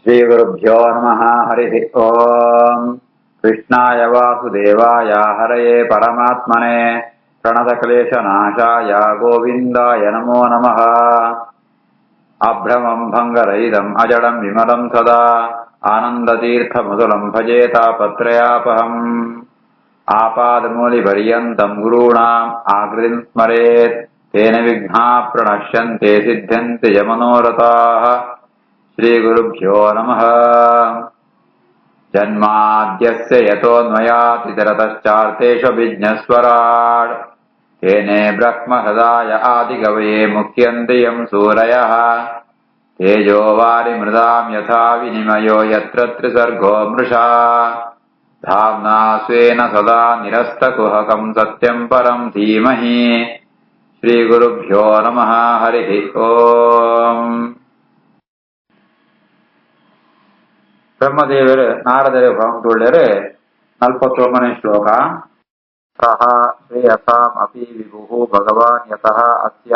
श्रीगुरुभ्यो नमः। हरिः ओम्। कृष्णाय वासुदेवाय हरये परमात्मने प्रणतक्लेशनाशाय गोविन्दाय नमो नमः। अभ्रमं भङ्गरहितम् अजडं विमलं सदा आनन्दतीर्थमधुरं भजे तापत्रयापहम्। आपादमूलिपर्यन्तं गुरूणाम् आकृतिं स्मरेत् तेन विघ्नाः प्रणश्यन्ते सिद्ध्यन्ति च मनोरथाः। श्रीगुरुभ्यो नमः। जन्माद्यस्य यतोऽन्वयातितरतश्चार्थेष्वभिज्ञस्वराट् तेने ब्रह्महृदाय आदिकवये मुह्यन्ति यं सूरयः। तेजो वारिमृदां यथा विनिमयो यत्र त्रिसर्गो मृषा धाम्ना स्वेन सदा निरस्तकुहकं सत्यं परं धीमहि। श्रीगुरुभ्यो नमः। हरिः ओम्. ಬ್ರಹ್ಮದೇವರು ನಾರದರು ಭಗವಂತುಳ್ಳರು 41ನೇ ಶ್ಲೋಕ. ಸಹ ಶ್ರೇಯಸಾಂ ಅಪಿ ವಿಭುಃ ಭಗವಾನ್ ಯತಃ ಅಸ್ಯ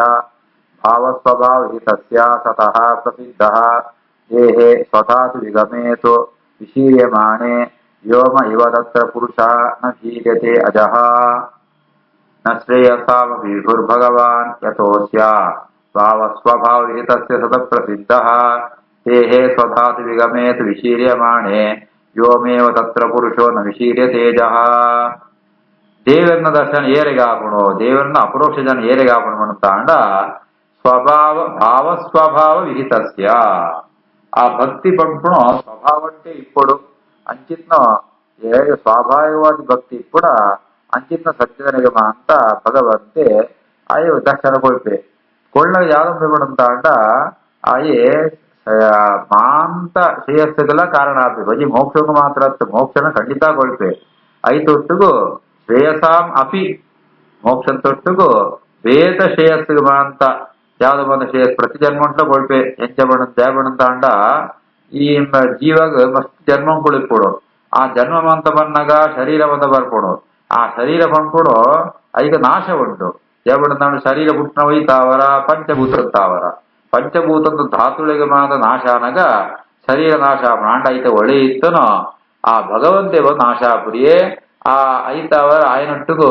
ಭಾವಸ್ವಭಾವಹಿತಸ್ಯ ಸತಃ ಪ್ರಸಿದ್ಧಃ ದೇಹೇ ಸ್ವತಾತು ವಿಗಮೇತು ವಿಶೀರ್ಯಮಾಣೆ ವ್ಯೋಮ ಇವ ತತ್ರ ಪುರುಷಃ ನ ಧೀರ್ಯತೆ ಅಜಃ. ನ ಶ್ರೇಯಸಾಮಪಿ ವಿಭುರ್ಭಗವಾನ್ ಯತೋಸ್ಯ ಭಾವಸ್ವಭಾವಹಿತಸ್ಯ ಸತಃ ಪ್ರಸಿದ್ಧಃ ದೇಹೇ ಸ್ವಧಾತು ವಿಗಮೇತು ವಿಶೀರ್ಯಮಾಣೆ ವ್ಯೋಮೇವ ತತ್ರ ಪುರುಷೋ ನ ವಿಶೀರ್ಯತೇಜಃ. ದೇವರನ್ನ ದರ್ಶನ ಏರಿಗಾಪಣೋ ದೇವರನ್ನ ಅಪರೋಕ್ಷ ಜನ ಏರಿಗಾಪಣ ಮಾಡುತ್ತಾಂಡ ಸ್ವಭಾವ ಭಾವ ಸ್ವಭಾವ ವಿಹಿತಸ್ಯ ಆ ಭಕ್ತಿ ಪಂಪಣೋ ಸ್ವಭಾವಂటే ఇప్పుడు అంచిత్న స్వాభావికవాది భక్తి కూడా అంచిత్న సత్యనిగమ ಅಂತ ಭಗವಂತೆ ಆಯೆ ದರ್ಶನ ಕೊಳ್ಪೆ ಕೊಳ್ಳ ಯಾವ್ದು ಬಿಡುಂತಾಂಡ ಆಯೆ ಮಾಂತ ಶ್ರೇಯಸ್ಸುಗಳ ಕಾರಣ ಆಗ್ತದೆ ಬಜಿ ಮೋಕ್ಷಕ್ಕೂ ಮಾತ್ರ ಮೋಕ್ಷನ ಖಂಡಿತ ಕೊಳ್ಪೆ ಐತೊಟ್ಟಿಗೂ ಶ್ರೇಯಸಾಂ ಅಪಿ ಮೋಕ್ಷ ತೊಟ್ಟಿಗೂ ವೇದ ಶ್ರೇಯಸ್ಸಿಗೆ ಮಾಂತ ಯಾವ್ದು ಬಂದ ಶ್ರೇಯಸ್ ಪ್ರತಿ ಜನ್ಮಂಟ್ಲ ಕೊಳ್ಪೆ ಎಂಚ ಬಣಂತಾಂಡ ಈ ಜೀವಾಗ ಮಸ್ತ್ ಜನ್ಮ ಕುಳಿಪೋಡು ಆ ಜನ್ಮ ಅಂತ ಬಂದಾಗ ಶರೀರ ಬಂದ ಬರ್ಕೊಡು ಆ ಶರೀರ ಬಂದ್ಕೊಡು ಈಗ ನಾಶ ಉಂಟು ಯಾವಣಂತಾಂಡ ಶರೀರ ಪುಟ್ನ ಒಯ್ತಾವರ ಪಂಚಭೂತಾವರ ಪಂಚಭೂತದ ಧಾತುಳಿಗೆ ಮಾತ್ರ ನಾಶ ಅನಗ ಶರೀರ ನಾಶ ಪ್ರಾಂಡ ಐತ ಒಳೆ ಇತ್ತನೋ ಆ ಭಗವಂತೆ ಬಂದು ನಾಶಾಪುರಿಯೇ ಆ ಐತಾವರ ಆಯನೊಟ್ಟಿಗೂ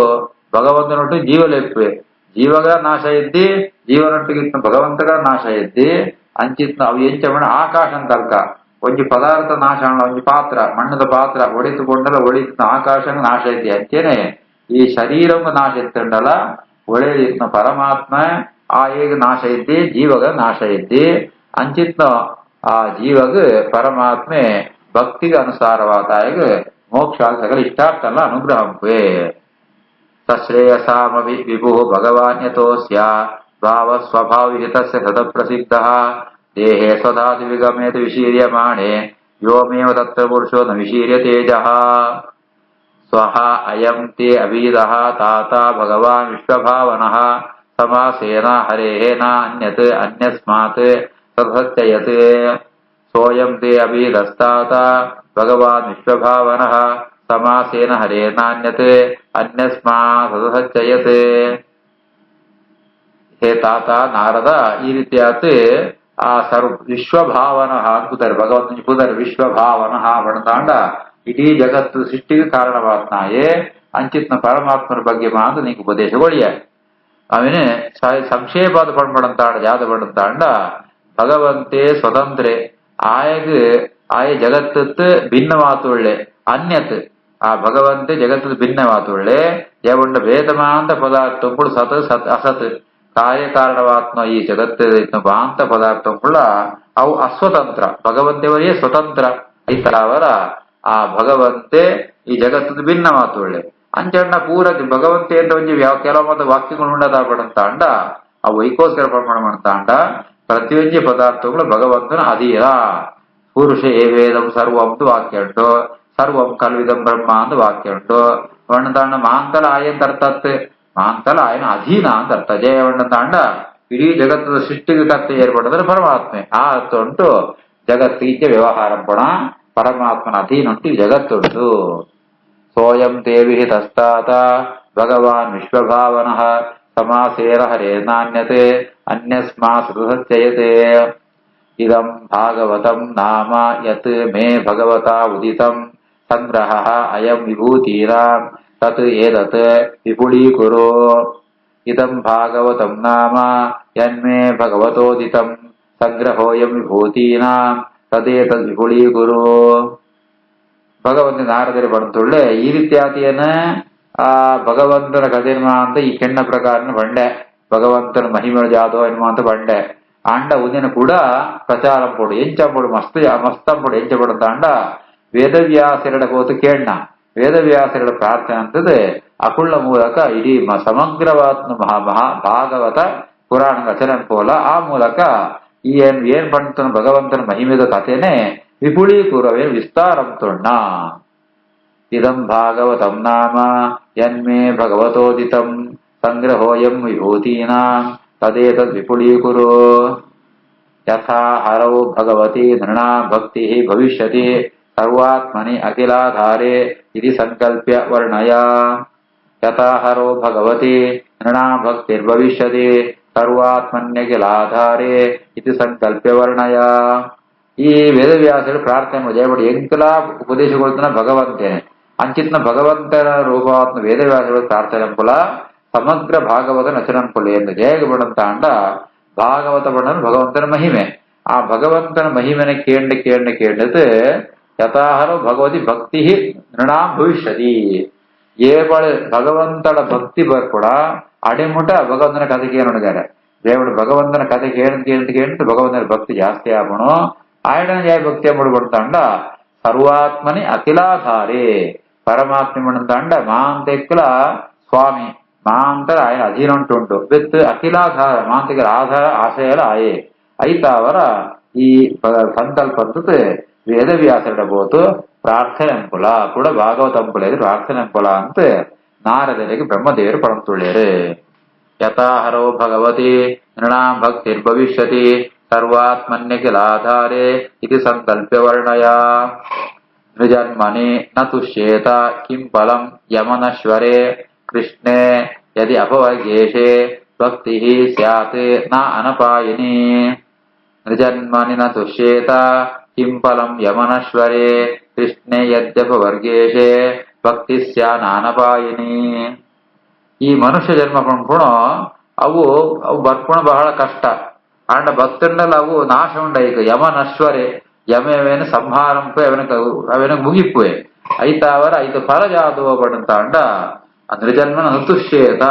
ಭಗವಂತನೊಟ್ಟಿಗೆ ಜೀವಲೆಪ್ಪೆ ಜೀವಗ ನಾಶ ಇದ್ದಿ ಜೀವನೊಟ್ಟಿಗಿತ್ತ ಭಗವಂತಗ ನಾಶ ಇದ್ದಿ ಅಂಚಿತ್ನ ಅವು ಎಂಚಮಣ ಆಕಾಶ ಅಂತಲ್ಕ ಒಂಜಿ ಪದಾರ್ಥ ನಾಶ ಒಂಜಿ ಪಾತ್ರ ಮಣ್ಣದ ಪಾತ್ರ ಒಡೆತುಕೊಂಡಲ್ಲ ಒಳಿತ ಆಕಾಶನ ನಾಶ ಇದ್ದಿ ಅಂಚೇನೆ ಈ ಶರೀರಂಗ ನಾಶ ಇತ್ತಂಡಲ್ಲ ಒಳೆ ಇತ್ನ ಪರಮಾತ್ಮ ಆ ಈಗ ನಾಶ ಇದ್ದಿ ಜೀವಗ ನಾಶ ಇದ್ದಿ ಅಂಚಿತ್ನ ಆ ಜೀವಗ ಪರಮಾತ್ಮೆ ಭಕ್ತಿಗೆ ಅನುಸಾರವಾದಾಯಗ ಮೋಕ್ಷ ಸಕಲ ಇಷ್ಟಾರ್ಥಲ್ಲ ಅನುಗ್ರಹಂಪೆ. ಸಶ್ರೇಯಸಾಮಪಿ ವಿಭುಃ ಭಗವಾನ್ ಯತೋಸ್ಯ ಭಾವ ಸ್ವಭಾವವಿಹಿತಸ್ಯ ಸತಃ ಪ್ರಸಿದ್ಧಃ ದೇಹೇ ಸ್ವಧಾತು ವಿಗಮೇತು ವಿಶೀರ್ಯಮಾಣೆ ವ್ಯೋಮೇವ ತತ್ರ ಪುರುಷೋ ನ ವಿಶೀರ್ಯತೇಜಃ. ಸ್ವಃ ಅಯಂ ತೇ ಅಭಿದಃ ತಾತ ಭಗವಾನ್ ವಿಶ್ವಭಾವನಃ ಸಮಾಸೇನ ಹರೇಃ ನ ಅನ್ಯತ್ ಅನ್ಯಸ್ಮಾತ್ ತದ್ಸತ್ಯಯತ್. ಸೋಯಂ ತೇ ಅಭಿದಸ್ತಾತ ಭಗವಾನ್ ವಿಶ್ವಭಾವನಃ ಸಮಾಸೇನ ಹರೇ ನಾನ್ಯತ್ ಅನ್ಯಸ್ಮಾತ್ ತದ್ಸತ್ಯಯತ್. ಹೇ ತಾತ ನಾರದ ಈ ರೀತಿಯಾತ್ ಆ ಸರ್ವ ವಿಶ್ವಭಾವನಃ ಅನ್ಕುತಾರೆ ಭಗವಂತನ ಪುದರ್ ವಿಶ್ವಭಾವನಃ ಬಣತಾಂಡ ಇಡೀ ಜಗತ್ತು ಸೃಷ್ಟಿಗೆ ಕಾರಣವಾತ್ನಾಯೇ ಅಂಚಿತ್ನ ಪರಮಾತ್ಮನ ಬಗ್ಗೆ ಮಾತ್ರ ನೀకు ಉಪದೇಶಗೊಳಿಯ ಅವನೇ ಸಂಕ್ಷೇಪಾದ ಪಡ್ಬಡಂತಾಂಡ ಜಾದ ಬಡಂತಾಂಡ ಭಗವಂತೆ ಸ್ವತಂತ್ರೆ ಆಯಗ್ ಆಯ ಜಗತ್ತತ್ ಭಿನ್ನವಾತುಳ್ಳೆ ಅನ್ಯತ್ ಆ ಭಗವಂತೆ ಜಗತ್ತದ ಭಿನ್ನವಾತುಳ್ಳೆ ಯಾವಂಡ ವೇದಮಾಂತ ಪದಾರ್ಥಗಳು ಸತ್ ಸತ್ ಅಸತ್ ಕಾರ್ಯಕಾರಣವಾತ್ಮ ಈ ಜಗತ್ತಿನ ಮಾಂತ ಪದಾರ್ಥಗಳ ಅವು ಅಸ್ವತಂತ್ರ ಭಗವಂತೆಯವರೇ ಸ್ವತಂತ್ರ ಐತರಾವರ ಆ ಭಗವಂತೆ ಈ ಜಗತ್ತದ ಭಿನ್ನವಾತುಳ್ಳೆ ಅಂಚಣ್ಣ ಪೂರತಿ ಭಗವಂತೆ ಅಂತ ಒಂಜಿ ಕೆಲವೊಂದು ವಾಕ್ಯಗಳು ಉಂಡದಾಗ್ಬಿಡಂತ ಅಂಡ ಆ ವೈಕೋಸ್ಕರ ಪ್ರಮಾಣ ಮಾಡ್ತಾಂಡ ಪ್ರತಿಯೊಂದು ಪದಾರ್ಥಗಳು ಭಗವಂತನ ಅಧೀರ ಪುರುಷ ಏ ವೇದಂ ಸರ್ವಂ ಅಂತ ವಾಕ್ಯ ಉಂಟು ಸರ್ವಂ ಕಲ್ವಿದಂ ಬ್ರಹ್ಮ ಅಂತ ವಾಕ್ಯ ಉಂಟು ವರ್ಣತಾಂಡ ಮಾಂತಲ ಆಯಂತ ಅರ್ಥತ್ ಮಾಂತಲ ಆಯನ ಅಧೀನ ಅಂತ ಅರ್ಥ ಜಯ ವರ್ಣತಾಂಡ ಇಡೀ ಜಗತ್ತದ ಸೃಷ್ಟಿಗೆ ಕರ್ತ ಏರ್ಪಡಿದ್ರೆ ಪರಮಾತ್ಮೆ ಆ ಅರ್ಥ ಉಂಟು ಜಗತ್ತಿಗೆ ವ್ಯವಹಾರ ಪಣ ಪರಮಾತ್ಮನ ಅಧೀನ ಉಂಟು ಜಗತ್ತುಂಟು. ಸೋಯಂ ದೇವಿ ತಸ್ತಾತ ಭಗವಾನ್ ವಿಶ್ವಭಾವನಃ ಸಮಾಸೇನ ಹರೇ ನಾನ್ಯತೆ ಅನ್ಯಸ್ಮಾತ್ ತದ್ಸತ್ಯಯತೆ. ಇದಂ ಭಾಗವತಂ ನಾಮ ಯತ್ ಮೇ ಭಗವತಾ ಉದಿತಂ ಸಂಗ್ರಹ ಅಯಂ ವಿಭೂತೀನಾಂ ತತ್ ಏತತ್ ವಿಪುಲೀಕುರು. ಇದಂ ಭಾಗವತಂ ನಾಮ ಯನ್ಮೇ ಭಗವತೋದಿತಂ ಸಂಗ್ರಹೋಯಂ ವಿಭೂತೀನಾಂ ತದೇತದ್ ವಿಪುಲೀಕುರು. ಭಗವಂತನ ನಾರದರು ಬಂತೊಳ್ಳೆ ಈ ರೀತಿಯಾತಿಯನ್ನ ಆ ಭಗವಂತನ ಕಥೆನ್ಮ ಅಂತ ಈ ಕೆಣ್ಣ ಪ್ರಕಾರನ ಬಂಡೆ ಭಗವಂತನ ಮಹಿಮೆ ಜಾದೋ ಎನ್ನುವ ಅಂತ ಬಂಡೆ ಅಂಡ ಉದಿನ ಕೂಡ ಪ್ರಚಾరం ಪಡು ಎಂಚಂಪಡು ಮಸ್ತಂಪಡು ಎಂಚಪಡುತ್ತ ಅಂಡ ವೇದವ್ಯಾಸರಡ ಹೋತು ಕೇಣ್ಣ ವೇದವ್ಯಾಸರಡ ಪ್ರಾರ್ಥನೆ ಅಂತದ ಅಕುಳ್ಳ ಮೂಲಕ ಇಡೀ ಸಮಗ್ರವಾದ ಭಾಗವತ ಪುರಾಣ ರಚನೆ ಪೋಲ ಆ ಮೂಲಕ ಈ ಏನ್ ಬಂತನ ಭಗವಂತನ ಮಹಿಮೆದ ಕಥೆನೆ ವಿಪುಲೀಕುರವೇನು ವಿಸ್ತಾರಂ ತೊಣ್ಣ. ಇದಂ ಭಾಗವತಂ ನಾಮ ಯನ್ಮೇ ಭಗವತೋದಿತಂ ಸಂಗ್ರಹೋಯಂ ವಿಭೂತೀನಾಂ ತದೇತದ್ ವಿಪುಲೀಕುರು. ಯಥಾ ಹರೌ ಭಗವತಿ ನೃಣಾಂ ಭಕ್ತಿ ಭವಿಷ್ಯತಿ ಸರ್ವಾತ್ಮನಿ ಅಖಿಲಾಧಾರೆ ಇತಿ ಸಂಕಲ್ಪ್ಯ ವರ್ಣಯ. ಯಥಾ ಹರೌ ಭಗವತಿ ನೃಣಾಂ ಭಕ್ತಿರ್ಭವಿಷ್ಯತಿ ಸರ್ವಾತ್ಮನ್ಯಖಿಲಾಧಾರೆ ಇತಿ ಸಂಕಲ್ಪ್ಯ ವರ್ಣಯ. ಈ ವೇದವ್ಯಾಸರು ಪ್ರಾರ್ಥನೆ ಜಯಪಡಿ ಎಂಕಲಾ ಉಪದೇಶಗೊಳ್ತಾನ ಭಗವಂತೇನೆ ಅಂಚಿತ್ನ ಭಗವಂತನ ರೂಪವಾತ್ಮ ವೇದವ್ಯಾಸಗಳು ಪ್ರಾರ್ಥನೆ ಪುಲ ಸಮಗ್ರ ಭಾಗವತ ನಚನಂಪುಲೆ ಎಂದು ಜಯಗಬಡಂತ ಅಂಡ ಭಾಗವತ ಬಣ್ಣನು ಭಗವಂತನ ಮಹಿಮೆ ಆ ಭಗವಂತನ ಮಹಿಮೆನ ಕೇಂಡದು ಯಥಾಹರು ಭಗವತಿ ಭಕ್ತಿ ನೃಣಾಂ ಭವಿಷ್ಯತಿ ಏಬಳ ಭಗವಂತನ ಭಕ್ತಿ ಬರ್ಕೊಡ ಅಡೆಮುಟ ಭಗವಂತನ ಕಥೆ ಕೇಳಿದ್ದಾರೆ ದೇವಡು ಭಗವಂತನ ಕಥೆ ಕೇಳಿತು ಭಗವಂತನ ಭಕ್ತಿ ಜಾಸ್ತಿ ಆಗೋಣ ಆಯ್ಡನ ಜಯ ಭಕ್ತಿ ಮುಡ್ಬಡ್ತಾಂಡ ಸರ್ವಾತ್ಮನಿ ಅಖಿಲಾಧಾರೆ ಪರಮಾತ್ಮ ಮಣ್ಣಂತಾಂಡ ಮಾಂತೆಕ್ಕಲ ಸ್ವಾಮಿ ಮಾಂತರ ఆయన అధీనం ఉంటుండు విత్ అఖిలాధార మాంతికల ఆధార ఆశయాల ఆయే అయితావర ఈ సంకల్పంతో ವೇದವ್ಯಾಸರ ಬೋತು ಪ್ರಾರ್ಥನೆಂಪುಲ ಕೂಡ ಭಾಗವತಂಪುಲೇದು ಪ್ರಾರ್ಥನೆಂಪುಲ ಅಂತ ನಾರದರಿಗೆ ಬ್ರಹ್ಮದೇವರು ಪಡಂತುಳ್ಳೇರು. ಯಥಾಹರೋ ಭಗವತಿ ನೃಣಾಂ ಭಕ್ತಿರ್ಭವಿಷ್ಯತಿ ಸರ್ವಾತ್ಮನ್ಯಖಿಲಾಧಾರೆ ಇತಿ ಸಂಕಲ್ಪ್ಯ ವರ್ಣಯ. ನೃಜನ್ಮನಿ ನ ತುಷ್ಯೇತ ಕಿಂ ಫಲಂ ಯಮನಶ್ವರೆ ಕೃಷ್ಣೇ ಯದಿ ಅಪವರ್ಗೇಶೆ ಭಕ್ತಿ ಸ್ಯಾತ್ ನ ಅನಪಾಯಿನಿ. ನೃಜನ್ಮನಿ ನ ತುಷ್ಯೇತ ಕಿಂ ಫಲಂ ಯಮನಶ್ವರೆ ಕೃಷ್ಣೇ ಯದ್ಯಪವರ್ಗೇಶೆ ಭಕ್ತಿ ಸ್ಯಾ ನಾನಪಾಯಿನಿ. ಈ ಮನುಷ್ಯ ಜನ್ಮ ಪಂಪುಣ ಅವು ಬರ್ಪುಣ ಬಹಳ ಕಷ್ಟ ಅಂಡ ಭಕ್ತನಲ್ಲಿ ಅವು ನಾಶ ಉಂಡ ಈಗ ಯಮನಶ್ವರೆ ಯಮವೇನು ಸಂಹಾರಂಪು ಅವನ ಮುಗಿಪ್ಪುವೆ ಐತಾವರ ಐದು ಫಲ ಜಾದುವ ಬಡಂತ ಅಂಡ ನೃಜನ್ಮನ ನತುಷ್ಯೇತ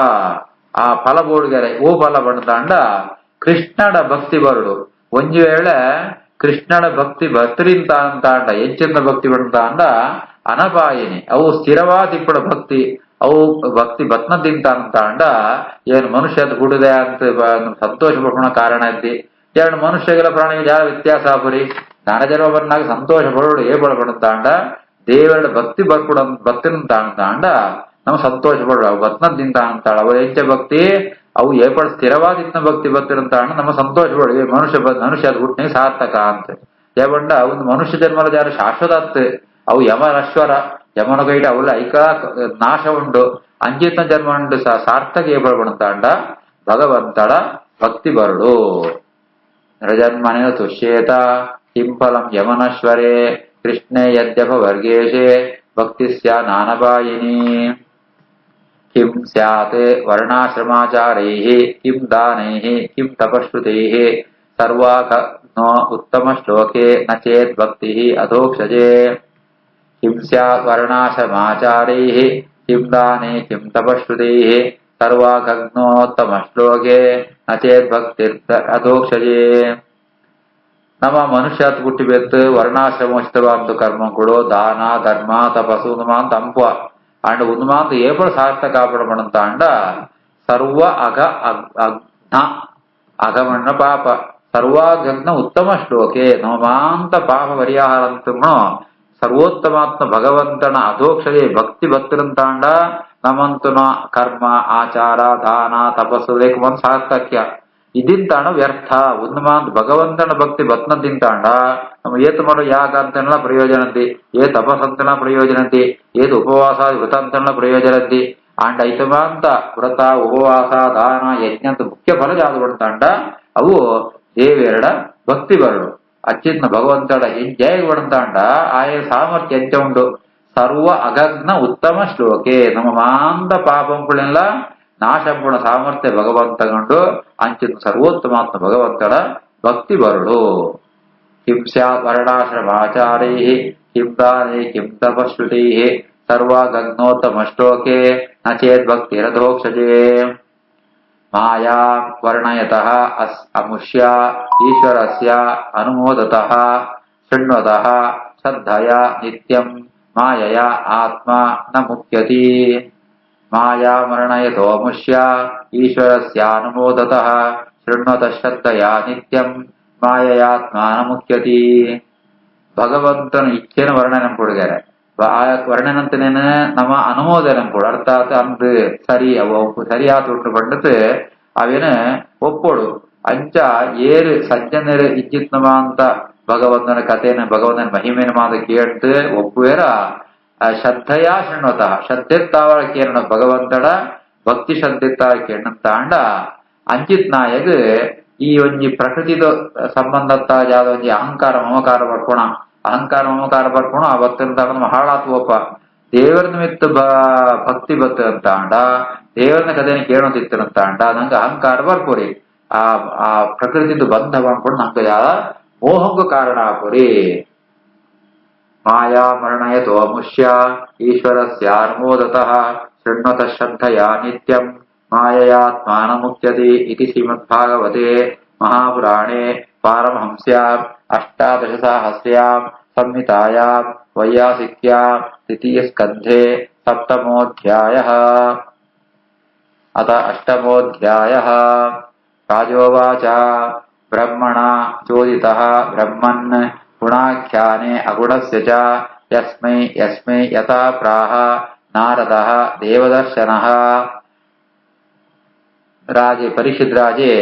ಆ ಫಲ ಬೋಡ್ಗೆರೆ ಓ ಫಲ ಬಡಂತ ಅಂಡ ಕೃಷ್ಣಡ ಭಕ್ತಿ ಬರಡು ಒಂಜಿ ವೇಳೆ ಕೃಷ್ಣನ ಭಕ್ತಿ ಭಕ್ತರಿಂತ ಅಂತ ಅಂಡ ಎಂಚಿನ ಭಕ್ತಿ ಬಡಂತ ಅಂಡ ಅನಪಾಯಿನಿ ಅವು ಸ್ಥಿರವಾದ ಭಕ್ತಿ ಅವು ಭಕ್ತಿ ಬತ್ನದಿಂತ ಅಂತ ಅಂಡ ಏನು ಮನುಷ್ಯದ ಹುಡುದೆ ಅಂತ ಸಂತೋಷ ಪಡೋಣ ಕಾರಣ ಇದ್ದಿ ಎರಡು ಮನುಷ್ಯಗಳ ಪ್ರಾಣಿಗೆ ಯಾವ ವ್ಯತ್ಯಾಸ ಪುರಿ ಜ್ಞಾನ ಜನ್ಮ ಬಂದಾಗ ಸಂತೋಷ ಪಡೋಡು ಏ ಬಡಬಡಂತ ಅಂಡ ದೇವರ ಭಕ್ತಿ ಬರ್ಕೊಡ ಭಕ್ತಿನಂತ ಅಂಡ ನಾವು ಸಂತೋಷ ಪಡೋಣ ಅವು ಬತ್ನದಿಂತ ಅಂತಾಳ ಅವು ಹೆಚ್ಚ ಭಕ್ತಿ ಅವು ಏಪಡ ಸ್ಥಿರವಾದಿತ್ನ ಭಕ್ತಿ ಬರ್ತಿರಂತ ಅಂಡ ನಮ್ಮ ಸಂತೋಷ ಪಡುವೆ ಮನುಷ್ಯದ ಹುಟ್ಟಿನ ಸಾರ್ಥಕ ಅಂತ ಏಬಂಡ ಒಂದು ಮನುಷ್ಯ ಜನ್ಮದ ಯಾರು ಶಾಶ್ವತ ಅವು ಯಮನಶ್ವರ ಯಮನ ಕೈಟ ಅವಲ್ಲ ಐಕ ನಾಶ ಉಂಡು ಅಂಜಿತ್ನ ಜನ್ಮ ಉಂಡು ಸಾರ್ಥಕ ಏಪಡ್ಬಂತ ಅಂಡ ಭಗವಂತಳ ಭಕ್ತಿ ಬರಡು. ನೃಜನ್ಮನಿನ ತುಷ್ಯೇತ ಕಿಂ ಫಲಂ ಯಮನಶ್ವರೆ ಕೃಷ್ಣೇ ಯದ್ಯಪ ವರ್ಗೇಶೆ ಭಕ್ತಿ ಸ್ಯಾ ನಾನಪಾಯಿನಿ. ಕಿಂ ಸ್ಯಾತ್ ವರ್ಣಾಶ್ರಮಾಚಾರೈಃ ಕಿಂ ದಾನೈಃ ಕಿಂ ತಪಶ್ರುತೈಃ ಸರ್ವಾಕನೋ ಉತ್ತಮ ಶ್ಲೋಕೆ ನ ಚೇತ್ ಭಕ್ತಿ ಅಧೋಕ್ಷಜೆ. ಕಿಂ ಸ್ಯಾತ್ ವರ್ಣಾಶ್ರಮಾಚಾರೈಃ ಕಿಂ ದಾನೇ ಕಿಂ ತಪಶ್ರುತೈಃ ಸರ್ವಾಕಗ್ನೋತ್ತಮ ಶ್ಲೋಕೆ ನ ಚೇತ್ ಭಕ್ತಿರ್ ಅಧೋಕ್ಷಜೆ. ನಮ್ಮ ಮನುಷ್ಯತ್ ಹುಟ್ಟಿ ಬೆತ್ತು ವರ್ಣಾಶ್ರಮೋಚಿತವಾದ ಕರ್ಮಗಳು ದಾನ ಧರ್ಮ ತಪಸ್ಸು ಉನ್ಮಾಂತ ಅಂಪ ಅಂಡ ಉನ್ಮಾಂತ ಏಪಳ ಸಾರ್ಥಕ ಕಾಪಾಡಬಣಂತ ಅಂಡ ಸರ್ವ ಅಗ್ನ ಅಗಮಣ್ಣ ಪಾಪ ಸರ್ವಾಗಗ್ನ ಉತ್ತಮ ಶ್ಲೋಕೆ ನಮಾಂತ ಪಾಪ ಪರಿಹಾರ ಅಂತ ಸರ್ವೋತ್ತಮಾತ್ಮ ಭಗವಂತನ ಅಧೋಕ್ಷತೆ ಭಕ್ತಿ ಭಕ್ತರಂತಾಂಡ ನಮ್ಮಂತನ ಕರ್ಮ ಆಚಾರ ದಾನ ತಪಸ್ಸು ಒಂದು ಸಾರ್ಥಕ್ಯ ಇದಿಂತಾಣ ವ್ಯರ್ಥ ಉನ್ಮಾಂತ ಭಗವಂತನ ಭಕ್ತಿ ಬತ್ನದಿಂತಾಂಡ ನಮ್ಮ ಏತು ಮಾಡೋ ಯಾಗ ಅಂತೆಲ್ಲ ಪ್ರಯೋಜನಂತಿ ಏ ತಪಸ್ಸಂತನ ಪ್ರಯೋಜನಂತಿ ಏದು ಉಪವಾಸ ವ್ರತ ಅಂತೆಲ್ಲ ಪ್ರಯೋಜನಂತಿ ಅಂಡ ಐತಮಾಂತ ವ್ರತ ಉಪವಾಸ ದಾನ ಯಜ್ಞ ಅಂತ ಮುಖ್ಯ ಫಲ ಜಾದು ಬಡ್ತಾಂಡ ಅವು ದೇವೆರಡ ಭಕ್ತಿ ಬರಡು ಅಚ್ಚಿತ್ನ ಭಗವಂತಡ ಜಯ ಕೊಡಂತಾಂಡ ಆಯ ಸಾಮರ್ಥ್ಯ ಎಂಚ ಉಂಡು ಸರ್ವ ಅಗಗ್ನ ಉತ್ತಮ ಶ್ಲೋಕೆ ನಮ್ಮ ಮಾಂದ ಪಾಪಂಕುಳೆಲ್ಲ ನಾಶಂಪುಣ ಸಾಮರ್ಥ್ಯ ಭಗವಂತಗಂಡು ಅಂಚಿನ ಸರ್ವೋತ್ತಮಾತ್ಮ ಭಗವಂತಡ ಭಕ್ತಿ ಬರಡು ಕಿಂ ಸ್ಯಾತ್ ವರ್ಣಾಶ್ರಮಾಚಾರೈ ಕಿಂ ದಾನೈ ಕಿಂ ತಪಶ್ರುತೈ ಸರ್ವಾಗಗ್ನೋತ್ತಮ ಶ್ಲೋಕೆ ನ ಚೇದ್ ಭಕ್ತಿರಥೋಕ್ಷಜೇ ಮಾಯಾ ವರ್ಣಯತಃ ಅಮುಷ್ಯ ಈಶ್ವರಸ್ಯ ಅನುಮೋದತಃ ಶೃಣ್ವತಃ ಶ್ರದ್ಧಯಾ ನಿತ್ಯಂ ಮಾಯಯ ಆತ್ಮ ನ ಮುಖ್ಯತಿ ಮಾಯಾ ವರ್ಣಯತೋ ಅಮುಷ್ಯ ಈಶ್ವರಸ್ಯಾನುಮೋದತಃ ಶೃಣ್ವತಃ ಶ್ರದ್ಧಯಾ ನಿತ್ಯಂ ಮಾಯಯಾತ್ಮ ನ ಮುಖ್ಯತಿ ಭಗವಂತನ ಇಚ್ಛೆನ ವರ್ಣನೆ ಕೊಡುಗಾರೆ ವರ್ಣನಂತನೇನು ನಮ್ಮ ಅನುಮೋದನೆ ಕೊಡು ಅರ್ಥಾತ್ ಅಂದು ಸರಿ ಸರಿಯಾದ ಉಂಟು ಪಂಡತ್ ಅವೇನು ಒಪ್ಪೋಡು ಅಂಚ ಏರು ಸಜ್ಜನರು ಇಜ್ಜಿತ್ ಅಂತ ಭಗವಂತನ ಕಥೆನ ಭಗವಂತನ ಮಹಿಮೆನ ಮಾದ ಕೇಳ್ತು ಒಪ್ಪುವೇರ ಶ್ರದ್ಧೆಯ ಶೃಣ್ವತಃ ಶ್ರದ್ಧೆತ್ತಾವಳ ಕೇರಣ ಭಗವಂತಡ ಭಕ್ತಿ ಶ್ರದ್ಧೆತ್ತಾವ ಕೇರಣ ತಾಂಡ ಅಂಚಿತ್ ನಾಯಗ್ ಈ ಒಂಜಿ ಪ್ರಕೃತಿದ ಸಂಬಂಧತ್ತ ಯಾವ್ದೋ ಒಂಜಿ ಅಹಂಕಾರ ಮಮಕಾರ ಬರ್ಕೋಣ ಅಹಂಕಾರ ಮಮಕಾರ ಬರ್ಕೋಣ ಆ ಭಕ್ತನ ತಗೊಂಡು ಹಾಳಾತ್ವಪ್ಪ ದೇವರನ ಮಿತ್ತು ಭಕ್ತಿ ಬತ್ತ ಅಂತ ಅಂಡ ದೇವರನ ಕಥೆನ ಕೇಳೋದಿತ್ತಂತ ಅಂಡ ನಂಗೆ ಅಹಂಕಾರ ಬರ್ಕೋರಿ ಆ ಪ್ರಕೃತಿದು ಬಂಧ ಮಾಡ್ಕೊಂಡು ನಂಗೆ ಯಾವ ಮೋಹಂಗ ಕಾರಣ ಆಕೋರಿ ಮಾಯಾ ಮರಣಯತೋ ಮುಷ್ಯ ಈಶ್ವರಸ್ಯಾನುಮೋದತಃ ಶೃಣ್ವತಃ ಶ್ರದ್ಧಯಾ ನಿತ್ಯಂ ಮಾಯಯಾತ್ಮಾನ ಮುಖ್ಯತೆ ಇತಿ ಶ್ರೀಮದ್ಭಾಗವತೆ ಮಹಾಪುರಾಣೆ ಪಾರಮಹಂಸ್ಯಾಂ ಅಷ್ಟಾದಶಸಾಹಸ್ರ್ಯಾಂ ಸಂಹಿತಾಯಾಂ ವೈಯಾಸಿಕ್ಯಾಂ ತೃತೀಯ ಸ್ಕಂಧೆ ಸಪ್ತಮೋऽಧ್ಯಾಯಃ ಅಥ ಅಷ್ಟಮೋऽಧ್ಯಾಯಃ ರಾಜೋವಾಚ ಬ್ರಹ್ಮಣ ಚೋದಿತಃ ಬ್ರಹ್ಮನ್ ಗುಣಾಖ್ಯಾನೆ ಅಗುಣಸ್ಯ ಚ ಯಸ್ಮೈ ಯಥಾ ಪ್ರಾಹ ನಾರದಃ ದೇವದರ್ಶನಃ ರಾಜೆ ಪರೀಕ್ಷಿತ್ ರಾಜೆ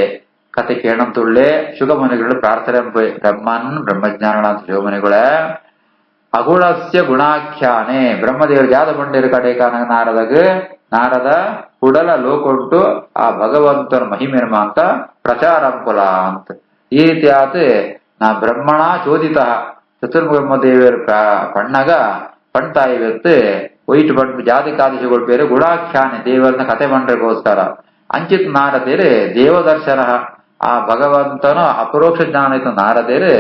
ಕತೆ ಕೇಳಂತುಳ್ಳೆ ಶುಗಮುನಿಗಳು ಪ್ರಾರ್ಥನೆ ಬ್ರಹ್ಮನ್ ಬ್ರಹ್ಮಜ್ಞಾನ ಶುಗಮುನಿಗಳ ಅಗುಣಸ್ಯ ಗುಣಾಖ್ಯಾನೆ ಬ್ರಹ್ಮದೇವರು ಜಾದ ಬಂಡೇರು ಕಡೆ ಕಾನ ನಾರದ ಕುಡಲ ಲೋಕೊಂಟು ಆ ಭಗವಂತನ ಮಹಿಮೆನ ಅಂತ ಪ್ರಚಾರಂಕುಲ ಅಂತ ಈ ರೀತಿ ಆತ ನಾ ಬ್ರಹ್ಮಣ ಚೋದಿತ ಚತುರ್ಬ್ರಹ್ಮದೇವಿಯರು ಪಣ್ಣಗ ಪಣ್ತಾಯಿವೆತ್ತು ಒಯ್ಟು ಬಂಡು ಜಾತಿ ಕಾದಿಸಿಗಳು ಬೇರೆ ಗುಣಾಖ್ಯಾನೆ ದೇವರನ್ನ ಕತೆ ಬಂಡ್ರಿಗೋಸ್ಕರ ಅಂಚಿತ್ ನಾರದೇರು ದೇವದರ್ಶನ ಆ ಭಗವಂತನ ಅಪರೋಕ್ಷ ಜ್ಞಾನ ಇತ್ತು ನಾರದೇರು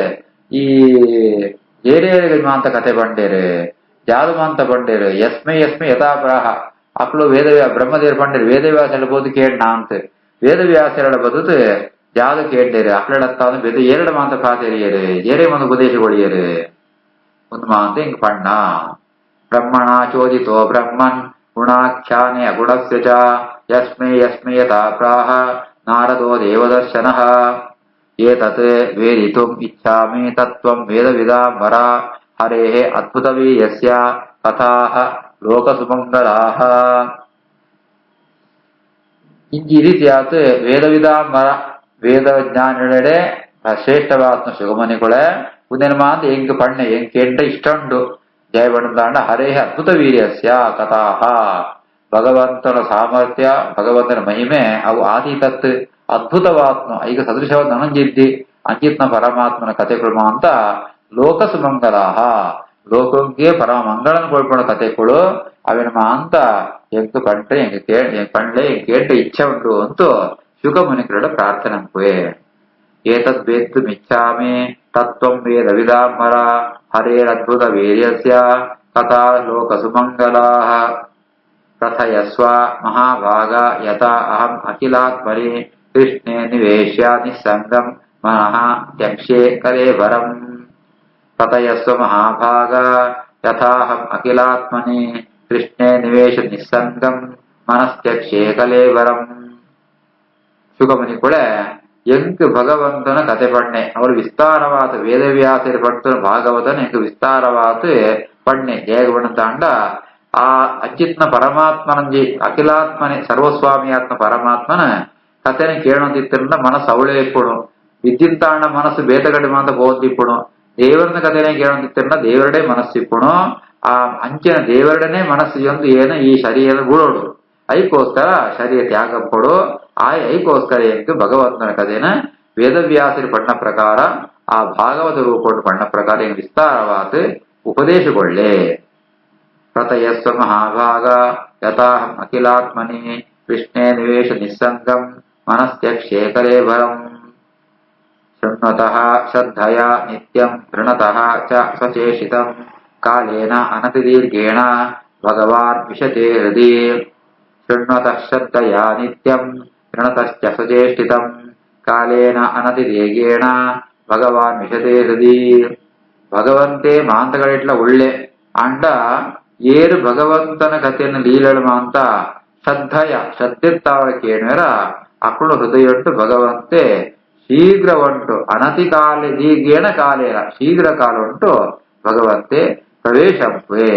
ಈ ಏರೇರಿಗೆ ಅಂತ ಕತೆ ಬಂಡೇರು ಜಾದು ಅಂತ ಬಂಡೇರು ಯಸ್ಮೈ ಯಥಾಪ್ರಾಹ ಅಕ್ಳು ಬ್ರಹ್ಮದೇವರು ಬಂಡೇರು ವೇದವ್ಯಾಸ ಹೇಳ್ಬೋದು ಕೇಳ್ ಅಂತ ವೇದವ್ಯಾಸ ಹೇಳ ಬದುದು ಜಾದು ಕೇಳ್ಡೇರು ಅಕ್ಳಡತ್ತಾದ ಬೇದ ಎರಡು ಮಾಂತ ಕಾತೇರಿಯರು ಏರೇ ಒಂದು ಉಪದೇಶಗೊಳಿಯರು ಒಂದು ಮಾಂತ ಹಿಂಗ್ ಪಣ್ಣ ಬ್ರಹ್ಮಣ ಚೋದಿತೋ ಬ್ರಹ್ಮನ್ ಗುಣಾಖ್ಯಾನೆ ಅಗುಣಸ್ಯ ಚ ಯಸ್ಮೈ ಯಥಾ ಪ್ರಾಹ ನಾರದೋ ದೇವದರ್ಶನಃ ಏತತ್ ವೇದಿತುಂ ಇಚ್ಛಾಮಿ ತತ್ವಂ ವೇದವಿದಾಂಬರ ಹರೇಃ ಅದ್ಭುತವೀರ್ಯಸ್ಯ ಕಥಾಃ ಲೋಕಸುಮಂಗಲಾಃ ಈ ರೀತಿಯಾತ್ ವೇದವಿದಾಂಬರ ವೇದಜ್ಞಾನಿಗಳೆ ಶ್ರೇಷ್ಠವಾತ್ಮ ಶುಗಮನಿಗಳೇ ಉದನ್ಮಾಂತ ಎಂಕ್ ಪಣ್ಣೆ ಎಂಕ್ ಎಂಟ ಇಷ್ಟುಂಡು ಜಯ ಬಂದಾಂಡ ಹರೇಃ ಅದ್ಭುತ ವೀರ್ಯಸ್ಯ ಕಥಾಃ ಭಗವಂತನ ಸಾಮರ್ಥ್ಯ ಭಗವಂತನ ಮಹಿಮೆ ಅವು ಆದೀತತ್ ಅದ್ಭುತವಾತ್ಮ ಈಗ ಸದೃಶವಾದ ನನಂಜಿದ್ದಿ ಅಂಚಿತ್ನ ಪರಮಾತ್ಮನ ಕಥೆಗಳು ಅಂತ ಲೋಕ ಸುಮಂಗಲಾಹ ಲೋಕಕ್ಕೆ ಪರಮ ಮಂಗಳನ ಕೊಳ್ಕೊಂಡ ಕಥೆಗಳು ಅವಿನ ಅಂತ ಎಂಕ್ ಪಂಡ್ರೆ ಎಂಕ್ ಪಂಡ್ಲೆ ಎಂಕೇಟ ಇಚ್ಛೆ ಉಂಟು ಅಂತೂ ಶುಕಮುನಿಕರ ಪ್ರಾರ್ಥನೆ ಅಂಪುವೆ ಏತದ್ ವೇತ್ತು ಮಿಚ್ಛಾಮಿ ತತ್ವಂ ವೇದ ವಿದಾಂಬರ ಹರೇರದ್ಭುತ ವೀರ್ಯಸ್ಯ ಕಥಾ ಲೋಕ ಸುಮಂಗಲಾಹ ಕಥಯಸ್ವ ಮಹಾಭಾಗ ಯಥಾ ಅಹಂ ಅಖಿಲಾತ್ಮನಿ ಕೃಷ್ಣೇ ನಿವೇಶ್ಯ ನಿಸ್ಸಂಗಂ ಮನಃ ತ್ಯಕ್ಷೇ ಕಲೇವರಂ ಕಥಯಸ್ವ ಮಹಾಭಾಗ ಯಥಾಹಂ ಅಖಿಲಾತ್ಮನಿ ಕೃಷ್ಣೇ ನಿವೇಶ ನಿಸ್ಸಂಗಂ ಮನಸ್ತ್ಯಕ್ಷೇ ಕಲೇವರಂ ಶುಕಮುನಿ ಕೂಡ ಎಂಕ್ ಭಗವಂತನ ಕತೆ ಪಣ್ಣೆ ಅವರು ವಿಸ್ತಾರವಾದ ವೇದವ್ಯಾಸರು ಪಡ್ತನ ಭಾಗವತನ ಎಂಕ್ ವಿಸ್ತಾರವಾದ ಪಣ್ಣೆ ಹೇಗೆ ಬಣ್ಣತಾಂಡ ಆ ಅಚ್ಚಿತ್ನ ಪರಮಾತ್ಮನಂಜಿ ಅಖಿಲಾತ್ಮನೆ ಸರ್ವಸ್ವಾಮಿಯಾತ್ಮ ಪರಮಾತ್ಮನ ಕಥೆನ ಕೇಳೋದಿತ್ತರಿಂದ ಮನಸ್ಸು ಅವಳೇ ಇಪ್ಪುಣು ವಿದ್ಯುತ್ತಾಂಡ ಮನಸ್ಸು ಬೇತಗಡೆ ಮಾತ ಬೋಧಿಪ್ಪುಣು ದೇವರನ ಕಥೆನೇ ಕೇಳೋದಿತ್ತರಿಂದ ದೇವರಡೆ ಮನಸ್ಸಿಪ್ಪುಣು ಆ ಅಂಚಿನ ದೇವರಡನೆ ಮನಸ್ಸು ಒಂದು ಏನ ಈ ಶರೀರ ಬೂಳೋಡು ಐಕೋಸ್ಕರ ಶರೀರ ತ್ಯಾಗ ಕೊಡು ಆ ಐಕೋಸ್ಕರ ಎಂಕ್ ಭಗವಂತನ ಕಥೆನ ವೇದವ್ಯಾಸರು ಪಣ್ಣ ಪ್ರಕಾರ ಆ ಭಾಗವತ ರೂಪವನ್ನು ಪಣ್ಣ ಪ್ರಕಾರ ಏನು ವಿಸ್ತಾರವಾದ ಉಪದೇಶಗೊಳ್ಳೆ. ಪ್ರತಯಸ್ವ ಮಹಾಭಾಗ ಯಥಾಹಂ ಅಖಿಲಾತ್ಮನಿ ಕೃಷ್ಣೇ ನಿವೇಶ ನಿಸ್ಸಂಗಂ ಮನಸ್ತ್ಯಕ್ಷೇ ಕಲೇಬರಂ ಶೃಣ್ವತಃ ಶ್ರದ್ಧಯ ನಿತ್ಯಂ ಗೃಣತಃ ಚ ಸಚೇಷಿತಂ ಕಾಲೇನ ಅನತಿದೀರ್ಘೇಣ ಭಗವಾನ್ ವಿಶತೆ ಹೃದಿ. ಶೃಣ್ವತಃ ಶ್ರದ್ಧಯ ನಿತ್ಯಂ ಗೃಣತಶ್ಚ ಸಚೇಷ್ಟಿತಂ ಕಾಲೇನ ಅನತಿದೀರ್ಘೇಣ ಭಗವಾನ್ ವಿಶತೆ ಹೃದಿ. ಭಗವಂತೆ ಮಾಂತಗಳಿಟ್ಲ ಒಳ್ಳೆ ಅಂಡ ಏರು ಭಗವಂತನ ಕಥೆಯನ್ನು ಲೀಲಳು ಮಾಂತ ಶ್ರದ್ಧೆತ್ತಾವ ಕೇಳುವರ ಅಕ್ಕಳು ಹೃದಯುಂಟು ಭಗವಂತೆ ಶೀಘ್ರ ಉಂಟು ಅನತಿ ಕಾಲೆ ದೀರ್ಘೇಣ ಕಾಲೇನ ಶೀಘ್ರ ಕಾಲ ಉಂಟು ಭಗವಂತೆ ಪ್ರವೇಶವೇ.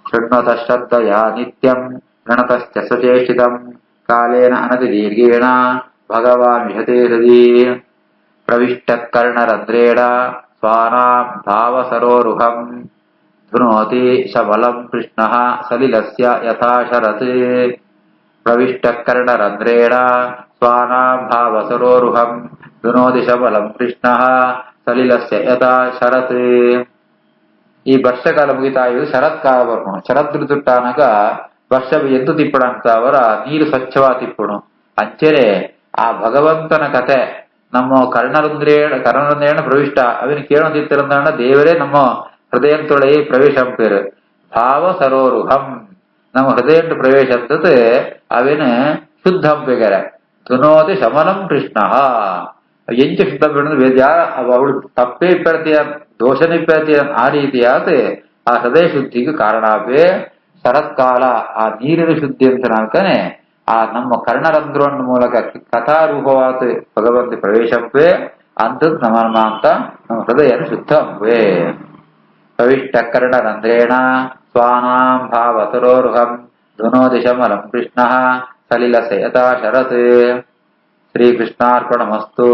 ಶೃಣ್ವತ ಶ್ರದ್ಧಯ ನಿತ್ಯಂ ಗಣತಶ್ಚ ಸಚೇಷ್ಟಿತಂ ಕಾಲೇನ ಅನತಿ ದೀರ್ಘೇಣ ಭಗವಾನ್ ವಿಹತೆ ಹೃದಿ. ಪ್ರವಿಷ್ಟ ಕರ್ಣರಂಧ್ರೇಣ ಸ್ವಾನಾಂ ಭಾವಸರೋರುಹಂ ಧುನೋತಿ ಶಬಲಂ ಕೃಷ್ಣಃ ಸಲಿಲಸ್ಯ ಯಥಾ ಶರತ್. ಪ್ರವಿಷ್ಟ ಕರ್ಣರಂಧ್ರೇಣ ಸ್ವಾನಾಂ ಭಾವಸರೋರುಹಂ ಧುನೋತಿ ಶಬಲಂ ಕೃಷ್ಣಃ ಸಲಿಲಸ್ಯ ಯಥಾ ಶರತ್. ಈ ವರ್ಷಕಾಲ ಮುಗಿತಾ ಇದು ಶರತ್ಕಾಲ ಬರ್ಪಣು. ಶರದ್ ಋತುಟ್ಟಾನಾಗ ವರ್ಷ ಎಂದು ತಿಪ್ಪಣ ಅಂತ ಅವರ ನೀರು ಸ್ವಚ್ಛವಾ ತಿಪ್ಪಣು. ಅಂಚೆರೆ ಆ ಭಗವಂತನ ಕತೆ ನಮ್ಮ ಕರ್ಣರಂಧ್ರೇಣ ಪ್ರವಿಷ್ಟ ಅವನು ಕೇಳೋದಿತ್ತಿರಂದ ದೇವರೇ ನಮ್ಮ ಹೃದಯಂತೊಳಗೆ ಪ್ರವೇಶ ಪೇರು ಭಾವ ಸರೋರುಹಂ ನಮ್ಮ ಹೃದಯಂಟು ಪ್ರವೇಶ ಅಂತದ್ದು ಅವನು ಶುದ್ಧ ಪೇಗರ ಧುನೋತಿ ಶಮನಂ ಕೃಷ್ಣ ಎಂಚ ಶುದ್ಧ ಅವಳು ತಪ್ಪೇ ಇಪ್ಪರ್ತೀಯ ದೋಷನ ಇಪ್ಪರ್ತೀಯ ಆ ರೀತಿಯಾದ ಆ ಹೃದಯ ಶುದ್ಧಿಗೆ ಕಾರಣವೇ ಶರತ್ಕಾಲ ಆ ನೀರಿನ ಶುದ್ಧಿ ಅಂತ ನಾಲ್ಕನೆ ಆ ನಮ್ಮ ಕರ್ಣರಂಧ್ರವನ್ನ ಮೂಲಕ ಕಥಾರೂಪವಾದ ಭಗವಂತ ಪ್ರವೇಶವೇ ಅಂತದ್ ನಮನ ಅಂತ ನಮ್ಮ ಹೃದಯ ಶುದ್ಧವೇ. ಪ್ರವಿಷ್ಟ ಕರ್ಣರಂಧ್ರೇಣ ಸ್ವಾನಾಂ ಭಾವಸರೋರುಹಂ ಧುನೋತಿ ಶಮಲಂ ಕೃಷ್ಣಃ ಸಲಿಲಸ್ಯ ಯಥಾ ಶರತ್. ಶ್ರೀಕೃಷ್ಣಾರ್ಪಣಮಸ್ತು.